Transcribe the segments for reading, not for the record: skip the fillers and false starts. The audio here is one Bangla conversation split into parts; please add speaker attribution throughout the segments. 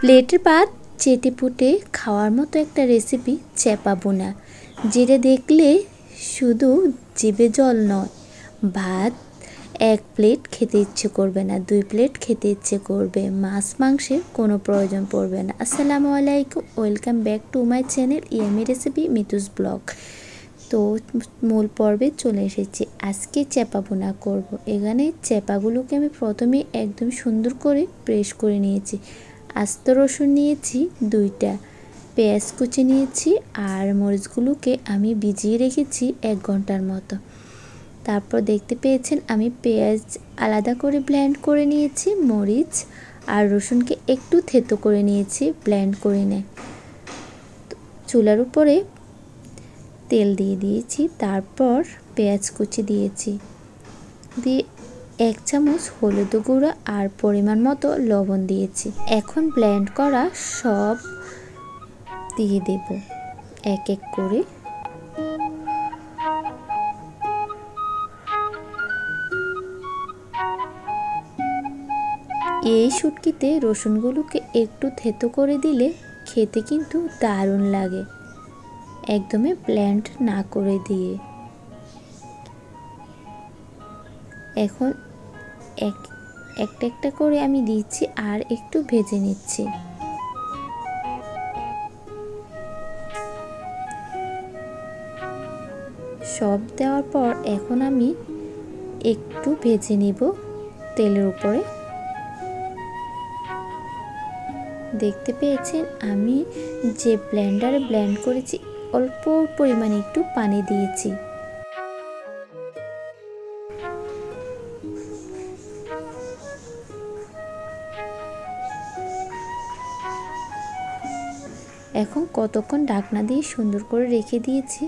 Speaker 1: প্লেটের ভাত চেটেপুটে খাওয়ার মতো একটা রেসিপি চ্যাপা বোনা, যেটা দেখলে শুধু জিভে জল নয়, ভাত 1 প্লেট খেতে ইচ্ছে করবে না, 2 প্লেট খেতে ইচ্ছে করবে, মাছ মাংসের কোনো প্রয়োজন পড়বে না। আসসালামু আলাইকুম, welcome back to my channel yummy recipe Mitu's blog. তো মূল পর্বে চলে এসেছি। আজকে চ্যাপা বোনা করব। এখানে চ্যাপাগুলোকে আমি প্রথমে একদম সুন্দর করে প্রেস করে নিয়েছি। আস্ত রসুন নিয়েছি 2টা, পেঁয়াজ কুচি নিয়েছি, আর মরিচগুলোকে আমি ভিজিয়ে রেখেছি 1 ঘন্টার মতো। তারপর দেখতে পেয়েছেন আমি পেঁয়াজ আলাদা করে ব্লেন্ড করে নিয়েছি, মরিচ আর রসুনকে একটু থেতো করে নিয়েছি, ব্লেন্ড করে নেয়। চুলার উপরে তেল দিয়ে দিয়েছি, তারপর পেঁয়াজ কুচি দিয়েছি, দিয়ে 1 চামচ হলুদ গুঁড়া আর পরিমাণ মতো লবণ দিয়েছি। এখন ব্লেন্ড করা সব দিয়ে দেব এক এক করে। এই শুটকিতে রসুনগুলোকে একটু থেতো করে দিলে খেতে কিন্তু দারুণ লাগে, একদমই ব্লেন্ড না করে দিয়ে। এখন একটা একটা করে আমি দিচ্ছি আর একটু ভেজে নিচ্ছি। সব দেওয়ার পর এখন আমি একটু ভেজে নিব তেলের উপরে। দেখতে পেয়েছেন আমি যে ব্লেন্ডারে ব্লেন্ড করেছি অল্প পরিমাণে একটু পানি দিয়েছি। এখন কতক্ষণ ঢাকনা দিয়ে সুন্দর করে রেখে দিয়েছি,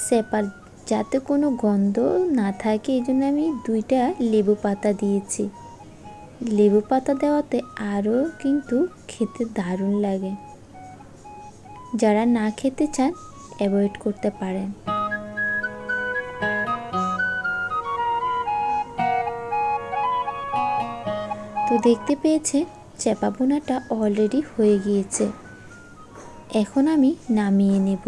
Speaker 1: সেপার যাতে কোনো গন্ধ না থাকে, এই জন্য আমি 2টা লেবু পাতা দিয়েছি। লেবু পাতা দেওয়াতে আরও কিন্তু খেতে দারুণ লাগে। যারা না খেতে চান অ্যাভয়েড করতে পারেন। তো দেখতে পেয়েছে চ্যাপা বোনাটা অলরেডি হয়ে গিয়েছে। এখন আমি নামিয়ে নেব।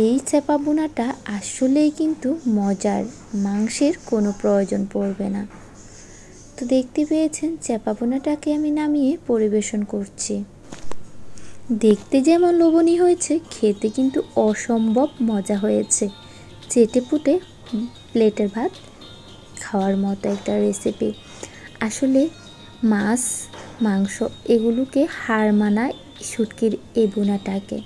Speaker 1: এই চ্যাপা বোনাটা আসলেই কিন্তু মজার, মাংসের কোনো প্রয়োজন পড়বে না। তো দেখতে পেয়েছেন চ্যাপা বোনাটাকে আমি নামিয়ে পরিবেশন করছি। দেখতে যেমন লোভনীয় হয়েছে, খেতে কিন্তু অসম্ভব মজা হয়েছে। চেটেপুটে প্লেটের ভাত খাওয়ার মতো একটা রেসিপি। আসলে মাছ মাংস এগুলোকে হার মানায় শুটকির এই বোনাটাকে।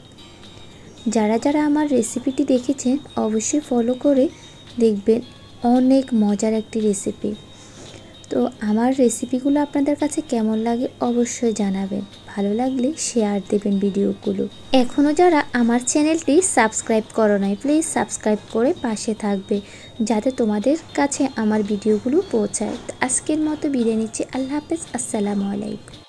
Speaker 1: যারা যারা আমার রেসিপিটি দেখেছেন অবশ্যই ফলো করে দেখবেন, অনেক মজার একটি রেসিপি। তো আমার রেসিপিগুলো আপনাদের কাছে কেমন লাগে অবশ্যই জানাবেন, ভালো লাগলে শেয়ার দেবেন ভিডিওগুলো। এখনও যারা আমার চ্যানেলটি সাবস্ক্রাইব করো নাই, প্লিজ সাবস্ক্রাইব করে পাশে থাকবে, যাতে তোমাদের কাছে আমার ভিডিওগুলো পৌঁছায়। আজকের মতো বিদায় নিচ্ছি, আল্লাহ হাফেজ, আসসালামু আলাইকুম।